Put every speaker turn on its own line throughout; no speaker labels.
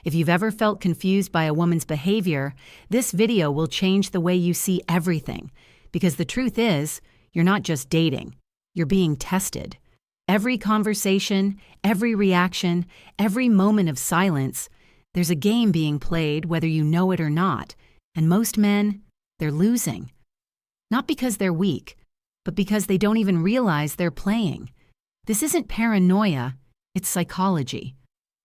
If you've ever felt confused by a woman's behavior, this video will change the way you see everything. Because the truth is, you're not just dating, you're being tested. Every conversation, every reaction, every moment of silence, there's a game being played whether you know it or not. And most men, they're losing. Not because they're weak, but because they don't even realize they're playing. This isn't paranoia, it's psychology.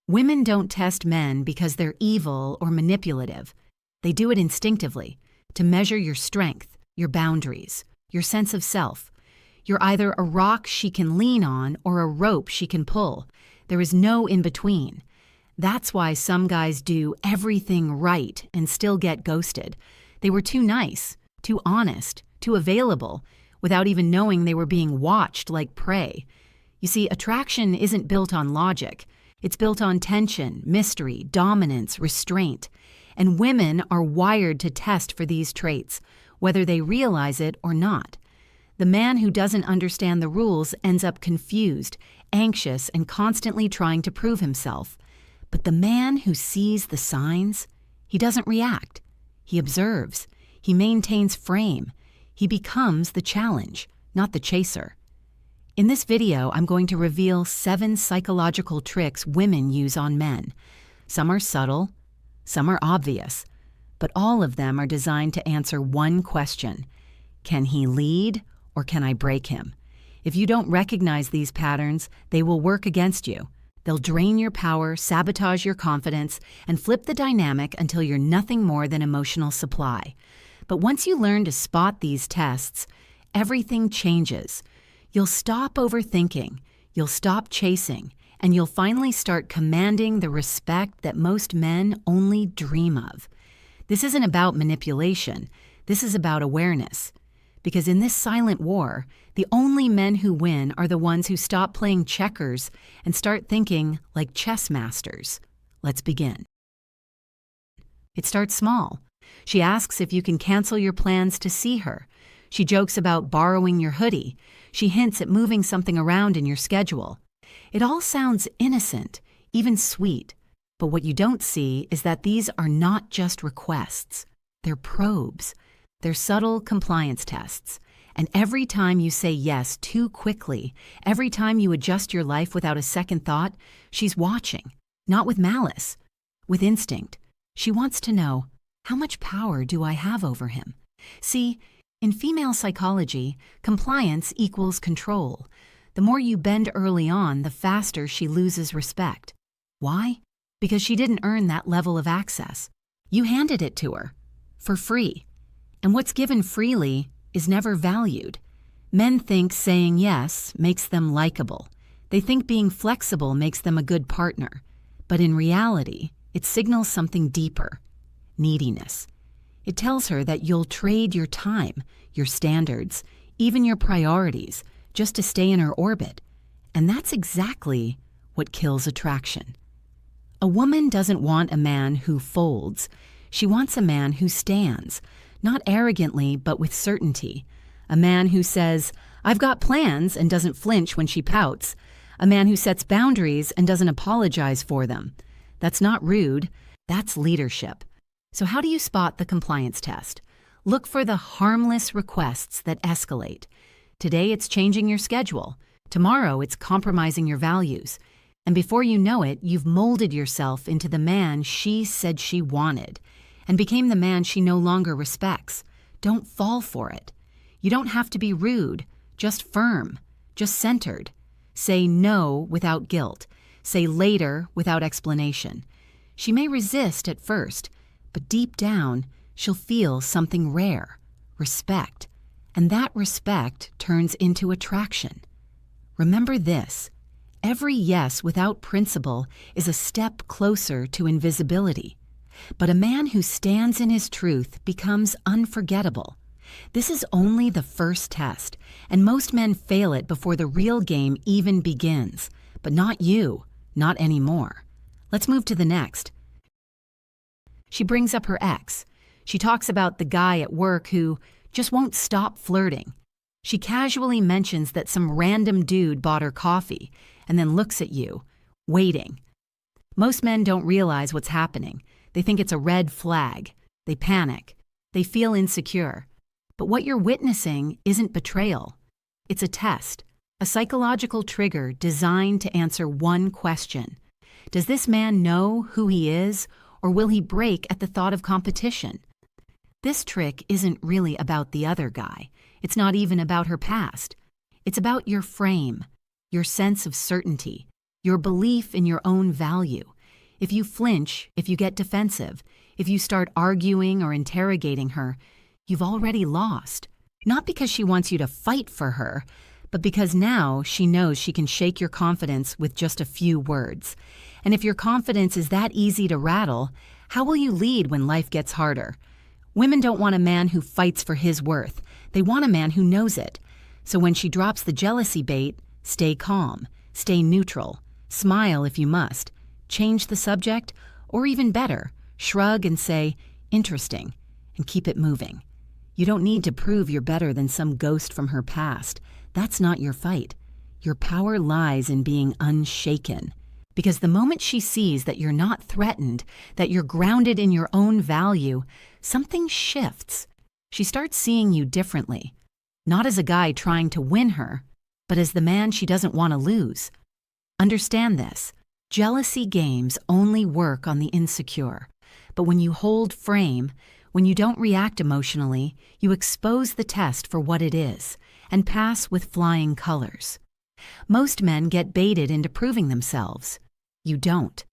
Women don't test men because they're evil or manipulative. They do it instinctively, to measure your strength, your boundaries, your sense of self. You're either a rock she can lean on or a rope she can pull. There is no in between. That's why some guys do everything right and still get ghosted. They were too nice, too honest, too available, without even knowing they were being watched like prey. You see, attraction isn't built on logic. It's built on tension, mystery, dominance, restraint. And women are wired to test for these traits, whether they realize it or not. The man who doesn't understand the rules ends up confused, anxious, and constantly trying to prove himself. But the man who sees the signs, he doesn't react. He observes. He maintains frame. He becomes the challenge, not the chaser. In this video, I'm going to reveal 7 psychological tricks women use on men. Some are subtle, some are obvious, but all of them are designed to answer one question: can he lead or can I break him? If you don't recognize these patterns, they will work against you. They'll drain your power, sabotage your confidence, and flip the dynamic until you're nothing more than emotional supply. But once you learn to spot these tests, everything changes. You'll stop overthinking, you'll stop chasing, and you'll finally start commanding the respect that most men only dream of. This isn't about manipulation, this is about awareness. Because in this silent war, the only men who win are the ones who stop playing checkers and start thinking like chess masters. Let's begin. It starts small. She asks if you can cancel your plans to see her. She jokes about borrowing your hoodie. She hints at moving something around in your schedule. It all sounds innocent, even sweet. But what you don't see is that these are not just requests. They're probes. They're subtle compliance tests. And every time you say yes too quickly, every time you adjust your life without a second thought, she's watching. Not with malice, with instinct. She wants to know, how much power do I have over him? See, in female psychology, compliance equals control. The more you bend early on, the faster she loses respect. Why? Because she didn't earn that level of access. You handed it to her, for free. And what's given freely is never valued. Men think saying yes makes them likable. They think being flexible makes them a good partner. But in reality, it signals something deeper: neediness. It tells her that you'll trade your time, your standards, even your priorities, just to stay in her orbit. And that's exactly what kills attraction. A woman doesn't want a man who folds. She wants a man who stands, not arrogantly, but with certainty. A man who says, "I've got plans," and doesn't flinch when she pouts. A man who sets boundaries and doesn't apologize for them. That's not rude, that's leadership. So how do you spot the compliance test? Look for the harmless requests that escalate. Today it's changing your schedule. Tomorrow it's compromising your values. And before you know it, you've molded yourself into the man she said she wanted and became the man she no longer respects. Don't fall for it. You don't have to be rude, just firm, just centered. Say no without guilt. Say later without explanation. She may resist at first, but deep down, she'll feel something rare: respect. And that respect turns into attraction. Remember this: every yes without principle is a step closer to invisibility. But a man who stands in his truth becomes unforgettable. This is only the first test, and most men fail it before the real game even begins. But not you, not anymore. Let's move to the next. She brings up her ex. She talks about the guy at work who just won't stop flirting. She casually mentions that some random dude bought her coffee and then looks at you, waiting. Most men don't realize what's happening. They think it's a red flag. They panic. They feel insecure. But what you're witnessing isn't betrayal. It's a test, a psychological trigger designed to answer one question. Does this man know who he is, or will he break at the thought of competition? This trick isn't really about the other guy. It's not even about her past. It's about your frame, your sense of certainty, your belief in your own value. If you flinch, if you get defensive, if you start arguing or interrogating her, you've already lost. Not because she wants you to fight for her, but because now she knows she can shake your confidence with just a few words. And if your confidence is that easy to rattle, how will you lead when life gets harder? Women don't want a man who fights for his worth. They want a man who knows it. So when she drops the jealousy bait, stay calm, stay neutral, smile if you must, change the subject, or even better, shrug and say, interesting, and keep it moving. You don't need to prove you're better than some ghost from her past. That's not your fight. Your power lies in being unshaken. Because the moment she sees that you're not threatened, that you're grounded in your own value, something shifts. She starts seeing you differently. Not as a guy trying to win her, but as the man she doesn't want to lose. Understand this. Jealousy games only work on the insecure. But when you hold frame, when you don't react emotionally, you expose the test for what it is and pass with flying colors. Most men get baited into proving themselves. You don't.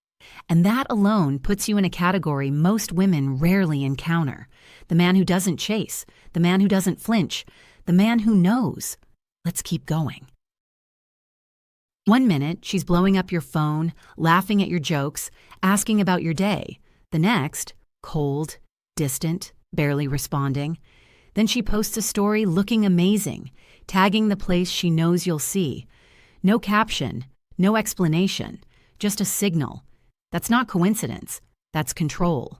And that alone puts you in a category most women rarely encounter. The man who doesn't chase, the man who doesn't flinch, the man who knows. Let's keep going. 1 minute, she's blowing up your phone, laughing at your jokes, asking about your day. The next, cold, distant, barely responding. Then she posts a story looking amazing, tagging the place she knows you'll see. No caption, no explanation, just a signal. That's not coincidence, that's control.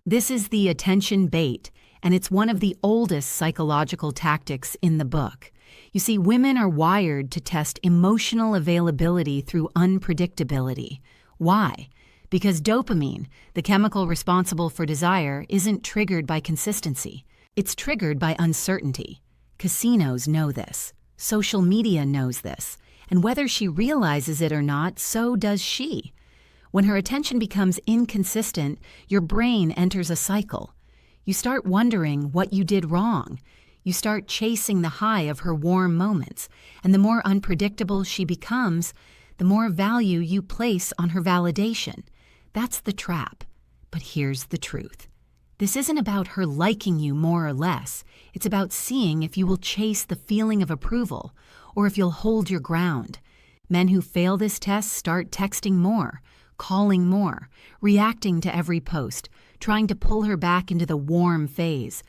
This is the attention bait, and it's one of the oldest psychological tactics in the book. You see, women are wired to test emotional availability through unpredictability. Why? Because dopamine, the chemical responsible for desire, isn't triggered by consistency. It's triggered by uncertainty. Casinos know this. Social media knows this. And whether she realizes it or not, so does she. When her attention becomes inconsistent, your brain enters a cycle. You start wondering what you did wrong. You start chasing the high of her warm moments. And the more unpredictable she becomes, the more value you place on her validation. That's the trap. But here's the truth. This isn't about her liking you more or less. It's about seeing if you will chase the feeling of approval or if you'll hold your ground. Men who fail this test start texting more, calling more, reacting to every post, trying to pull her back into the warm phase.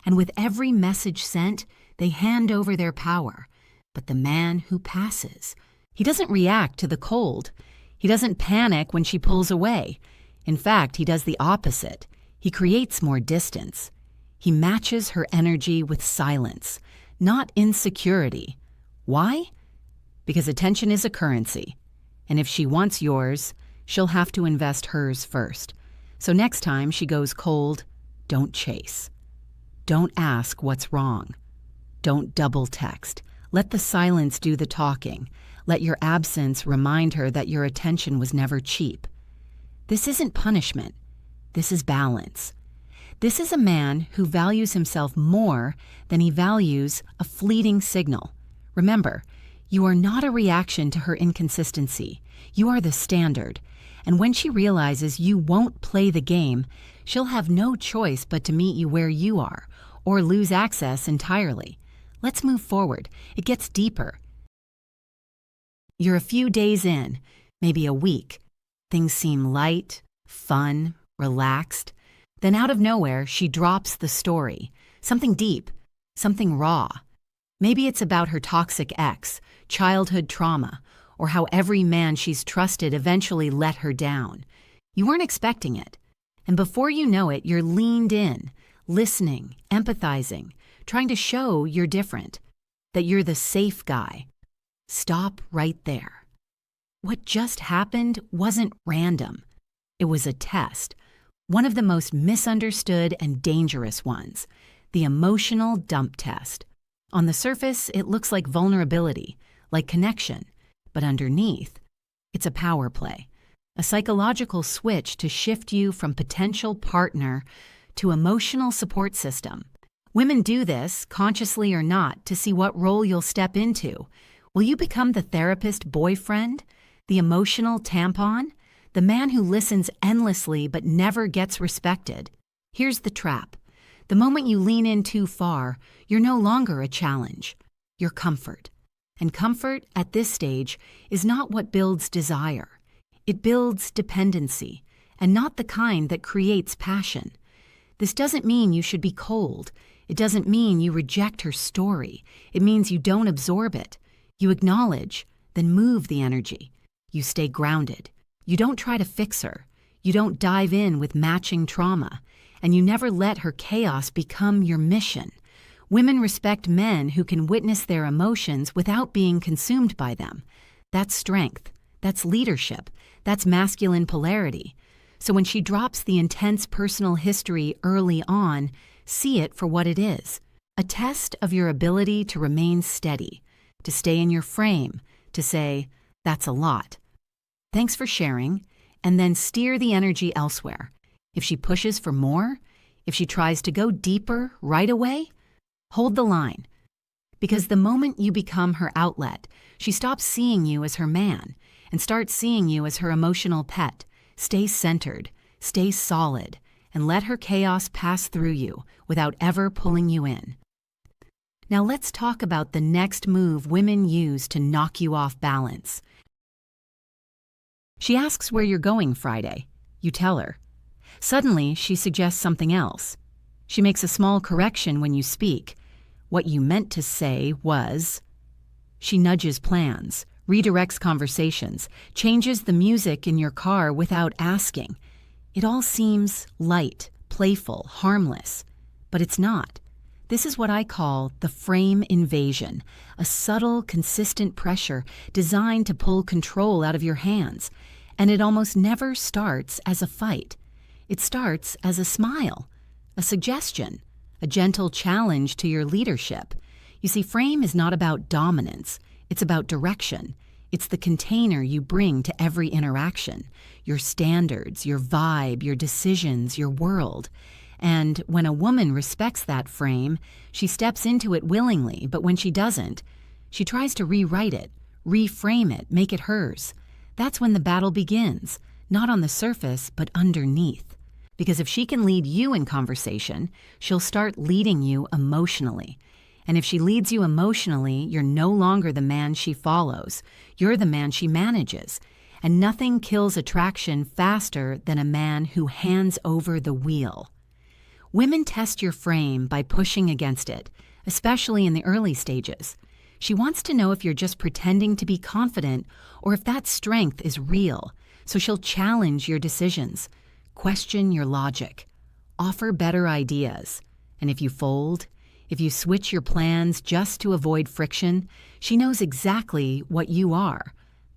And with every message sent, they hand over their power. But the man who passes, he doesn't react to the cold. He doesn't panic when she pulls away. In fact, he does the opposite. He creates more distance. He matches her energy with silence, not insecurity. Why? Because attention is a currency. And if she wants yours, she'll have to invest hers first. So next time she goes cold, don't chase. Don't ask what's wrong. Don't double text. Let the silence do the talking. Let your absence remind her that your attention was never cheap. This isn't punishment. This is balance. This is a man who values himself more than he values a fleeting signal. Remember, you are not a reaction to her inconsistency. You are the standard. And when she realizes you won't play the game, she'll have no choice but to meet you where you are, or lose access entirely. Let's move forward. It gets deeper. You're a few days in, maybe a week. Things seem light, fun, relaxed. Then out of nowhere, she drops the story. Something deep, something raw. Maybe it's about her toxic ex, childhood trauma, or how every man she's trusted eventually let her down. You weren't expecting it. And before you know it, you're leaned in, listening, empathizing, trying to show you're different, that you're the safe guy. Stop right there. What just happened wasn't random. It was a test, one of the most misunderstood and dangerous ones, the emotional dump test. On the surface, it looks like vulnerability, like connection, but underneath, it's a power play, a psychological switch to shift you from potential partner to emotional support system. Women do this, consciously or not, to see what role you'll step into. Will you become the therapist boyfriend, the emotional tampon, the man who listens endlessly but never gets respected? Here's the trap. The moment you lean in too far, you're no longer a challenge. You're comfort. And comfort, at this stage, is not what builds desire. It builds dependency, and not the kind that creates passion. This doesn't mean you should be cold. It doesn't mean you reject her story. It means you don't absorb it. You acknowledge, then move the energy. You stay grounded. You don't try to fix her. You don't dive in with matching trauma. And you never let her chaos become your mission. Women respect men who can witness their emotions without being consumed by them. That's strength. That's leadership. That's masculine polarity. So when she drops the intense personal history early on, see it for what it is. A test of your ability to remain steady, to stay in your frame, to say, that's a lot. Thanks for sharing, and then steer the energy elsewhere. If she pushes for more, if she tries to go deeper right away, hold the line. Because the moment you become her outlet, she stops seeing you as her man and starts seeing you as her emotional pet. Stay centered, stay solid, and let her chaos pass through you without ever pulling you in. Now let's talk about the next move women use to knock you off balance. She asks where you're going Friday. You tell her. Suddenly, she suggests something else. She makes a small correction when you speak. What you meant to say was... She nudges plans, redirects conversations, changes the music in your car without asking. It all seems light, playful, harmless. But it's not. This is what I call the frame invasion, a subtle, consistent pressure designed to pull control out of your hands. And it almost never starts as a fight. It starts as a smile, a suggestion, a gentle challenge to your leadership. You see, frame is not about dominance. It's about direction. It's the container you bring to every interaction, your standards, your vibe, your decisions, your world. And when a woman respects that frame, she steps into it willingly, but when she doesn't, she tries to rewrite it, reframe it, make it hers. That's when the battle begins, not on the surface, but underneath. Because if she can lead you in conversation, she'll start leading you emotionally. And if she leads you emotionally, you're no longer the man she follows. You're the man she manages. And nothing kills attraction faster than a man who hands over the wheel. Women test your frame by pushing against it, especially in the early stages. She wants to know if you're just pretending to be confident or if that strength is real. So she'll challenge your decisions, question your logic, offer better ideas. And if you fold, if you switch your plans just to avoid friction, she knows exactly what you are,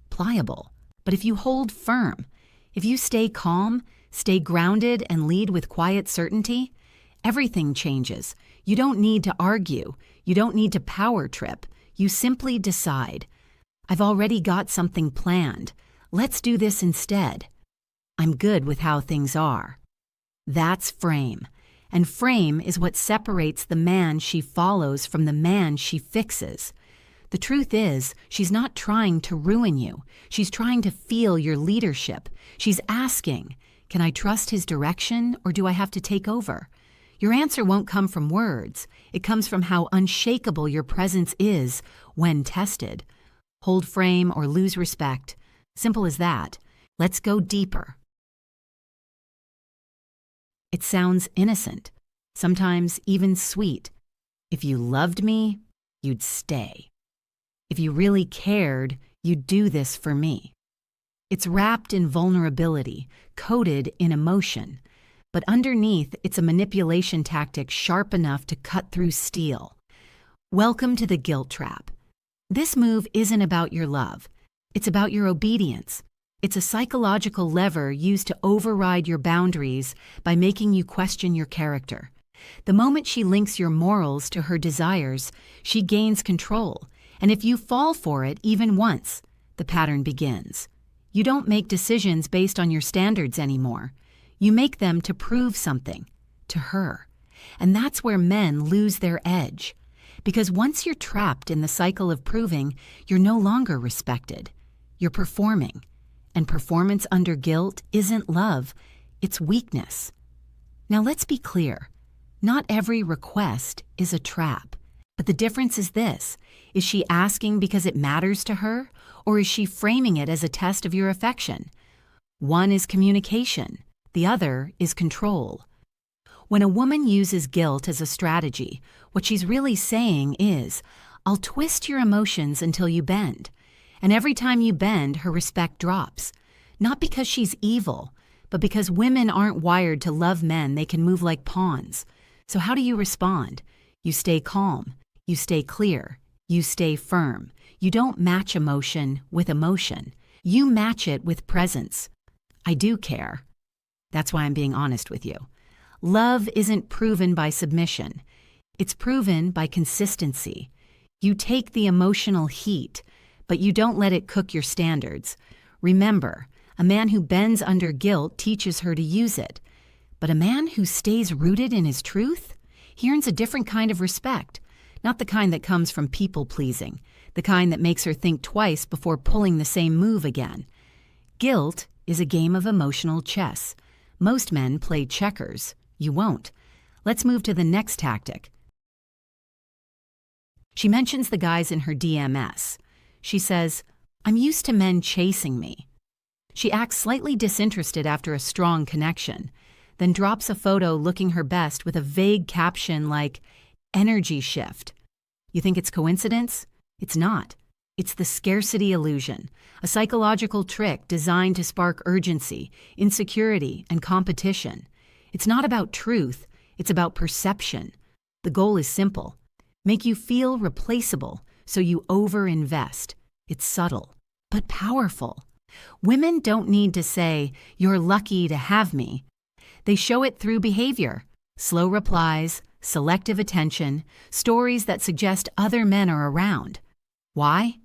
pliable. But if you hold firm, if you stay calm, stay grounded, and lead with quiet certainty, everything changes. You don't need to argue. You don't need to power trip. You simply decide, I've already got something planned. Let's do this instead. I'm good with how things are. That's frame. And frame is what separates the man she follows from the man she fixes. The truth is, she's not trying to ruin you. She's trying to feel your leadership. She's asking, can I trust his direction or do I have to take over? Your answer won't come from words. It comes from how unshakable your presence is when tested. Hold frame or lose respect. Simple as that. Let's go deeper. It sounds innocent, sometimes even sweet. If you loved me, you'd stay. If you really cared, you'd do this for me. It's wrapped in vulnerability, coated in emotion. But underneath, it's a manipulation tactic sharp enough to cut through steel. Welcome to the guilt trap. This move isn't about your love. It's about your obedience. It's a psychological lever used to override your boundaries by making you question your character. The moment she links your morals to her desires, she gains control, and if you fall for it even once, the pattern begins. You don't make decisions based on your standards anymore. You make them to prove something, to her. And that's where men lose their edge. Because once you're trapped in the cycle of proving, you're no longer respected. You're performing. And performance under guilt isn't love, it's weakness. Now let's be clear. Not every request is a trap. But the difference is this. Is she asking because it matters to her, or is she framing it as a test of your affection? One is communication. The other is control. When a woman uses guilt as a strategy, what she's really saying is, I'll twist your emotions until you bend. And every time you bend, her respect drops. Not because she's evil, but because women aren't wired to love men they can move like pawns. So how do you respond? You stay calm. You stay clear. You stay firm. You don't match emotion with emotion. You match it with presence. I do care. That's why I'm being honest with you. Love isn't proven by submission. It's proven by consistency. You take the emotional heat, but you don't let it cook your standards. Remember, a man who bends under guilt teaches her to use it. But a man who stays rooted in his truth, he earns a different kind of respect. Not the kind that comes from people-pleasing, the kind that makes her think twice before pulling the same move again. Guilt is a game of emotional chess. Most men play checkers. You won't. Let's move to the next tactic. She mentions the guys in her DMS. She says, I'm used to men chasing me. She acts slightly disinterested after a strong connection, then drops a photo looking her best with a vague caption like, energy shift. You think it's coincidence? It's not. It's the scarcity illusion, a psychological trick designed to spark urgency, insecurity, and competition. It's not about truth, it's about perception. The goal is simple. Make you feel replaceable, so you over-invest. It's subtle, but powerful. Women don't need to say, you're lucky to have me. They show it through behavior. Slow replies, selective attention, stories that suggest other men are around. Why?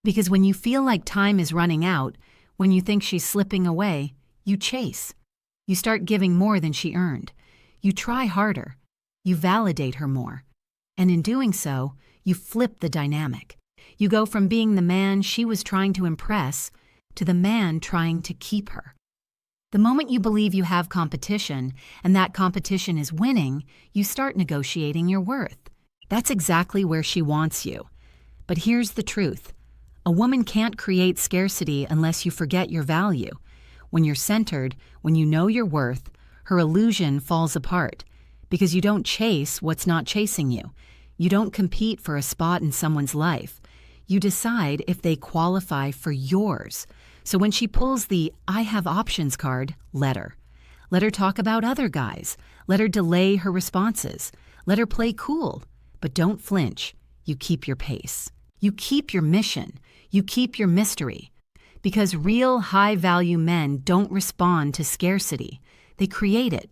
Because when you feel like time is running out, when you think she's slipping away, you chase. You start giving more than she earned. You try harder. You validate her more. And in doing so, you flip the dynamic. You go from being the man she was trying to impress to the man trying to keep her. The moment you believe you have competition, and that competition is winning, you start negotiating your worth. That's exactly where she wants you. But here's the truth. A woman can't create scarcity unless you forget your value. When you're centered, when you know your worth, her illusion falls apart. Because you don't chase what's not chasing you. You don't compete for a spot in someone's life. You decide if they qualify for yours. So when she pulls the I have options card, let her. Let her talk about other guys. Let her delay her responses. Let her play cool. But don't flinch. You keep your pace. You keep your mission. You keep your mystery. Because real high-value men don't respond to scarcity. They create it.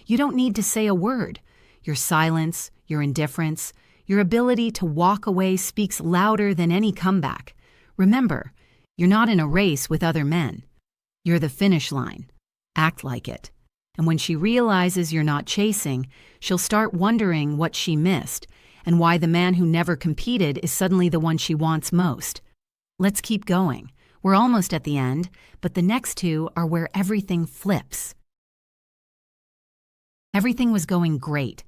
You don't need to say a word. Your silence, your indifference, your ability to walk away speaks louder than any comeback. Remember, you're not in a race with other men. You're the finish line. Act like it. And when she realizes you're not chasing, she'll start wondering what she missed and why the man who never competed is suddenly the one she wants most. Let's keep going. We're almost at the end, but the next two are where everything flips. Everything was going great.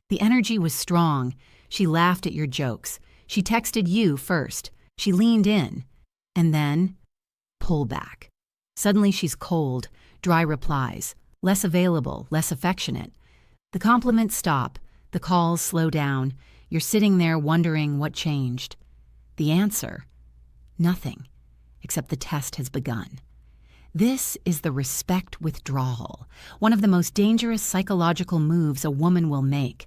The energy was strong. She laughed at your jokes. She texted you first. She leaned in. And then, pull back. Suddenly she's cold, dry replies, less available, less affectionate. The compliments stop. The calls slow down. You're sitting there wondering what changed. The answer? Nothing, except the test has begun. This is the respect withdrawal, one of the most dangerous psychological moves a woman will make.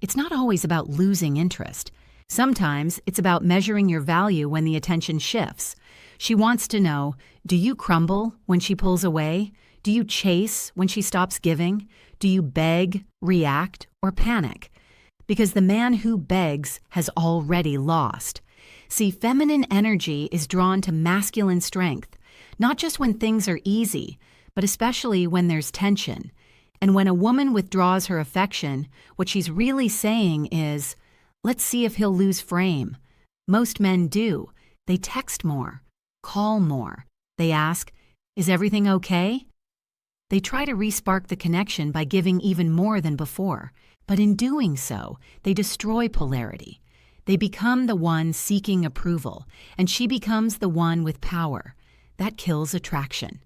It's not always about losing interest. Sometimes it's about measuring your value when the attention shifts. She wants to know, do you crumble when she pulls away? Do you chase when she stops giving? Do you beg, react, or panic? Because the man who begs has already lost. See, feminine energy is drawn to masculine strength, not just when things are easy, but especially when there's tension. And when a woman withdraws her affection, what she's really saying is, let's see if he'll lose frame. Most men do. They text more, call more. They ask, is everything okay? They try to re-spark the connection by giving even more than before, but in doing so, they destroy polarity. They become the one seeking approval, and she becomes the one with power. That kills attraction.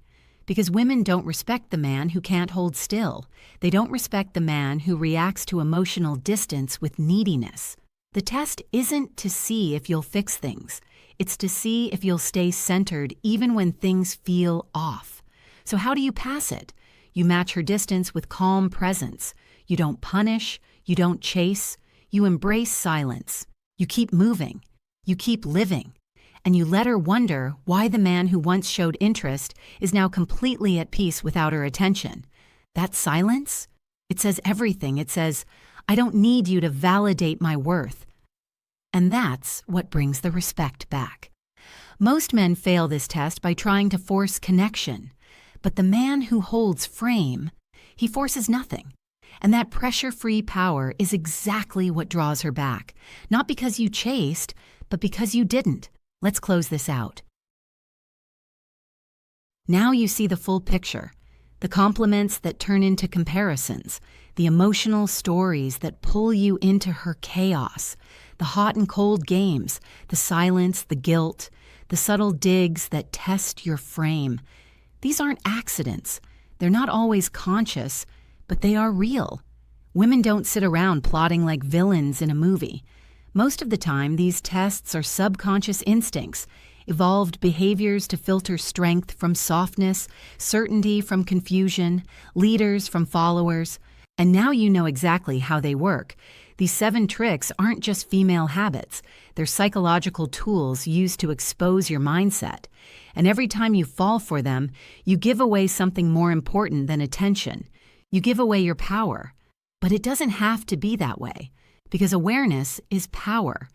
Because women don't respect the man who can't hold still. They don't respect the man who reacts to emotional distance with neediness. The test isn't to see if you'll fix things. It's to see if you'll stay centered even when things feel off. So how do you pass it? You match her distance with calm presence. You don't punish. You don't chase. You embrace silence. You keep moving. You keep living. And you let her wonder why the man who once showed interest is now completely at peace without her attention. That silence? It says everything. It says, I don't need you to validate my worth. And that's what brings the respect back. Most men fail this test by trying to force connection. But the man who holds frame, he forces nothing. And that pressure-free power is exactly what draws her back. Not because you chased, but because you didn't. Let's close this out. Now you see the full picture. The compliments that turn into comparisons. The emotional stories that pull you into her chaos. The hot and cold games. The silence, the guilt. The subtle digs that test your frame. These aren't accidents. They're not always conscious, but they are real. Women don't sit around plotting like villains in a movie. Most of the time, these tests are subconscious instincts, evolved behaviors to filter strength from softness, certainty from confusion, leaders from followers. And now you know exactly how they work. These 7 tricks aren't just female habits. They're psychological tools used to expose your mindset. And every time you fall for them, you give away something more important than attention. You give away your power. But it doesn't have to be that way, because awareness is power.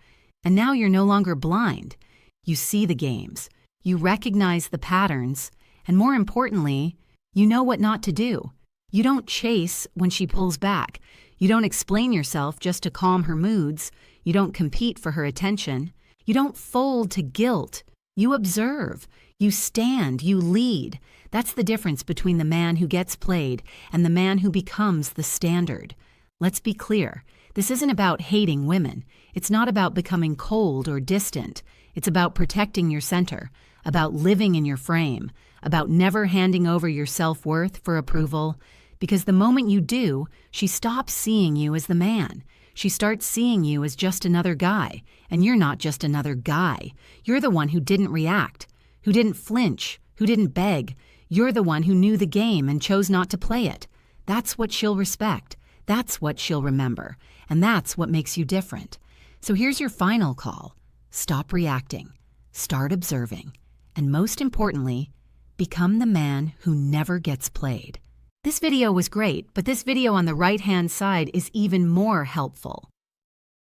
And now you're no longer blind. You see the games. You recognize the patterns. And more importantly, you know what not to do. You don't chase when she pulls back. You don't explain yourself just to calm her moods. You don't compete for her attention. You don't fold to guilt. You observe. You stand. You lead. That's the difference between the man who gets played and the man who becomes the standard. Let's be clear. This isn't about hating women. It's not about becoming cold or distant. It's about protecting your center, about living in your frame, about never handing over your self-worth for approval. Because the moment you do, she stops seeing you as the man. She starts seeing you as just another guy. And you're not just another guy. You're the one who didn't react, who didn't flinch, who didn't beg. You're the one who knew the game and chose not to play it. That's what she'll respect. That's what she'll remember. And that's what makes you different. So here's your final call. Stop reacting. Start observing. And most importantly, become the man who never gets played. This video was great, but this video on the right-hand side is even more helpful.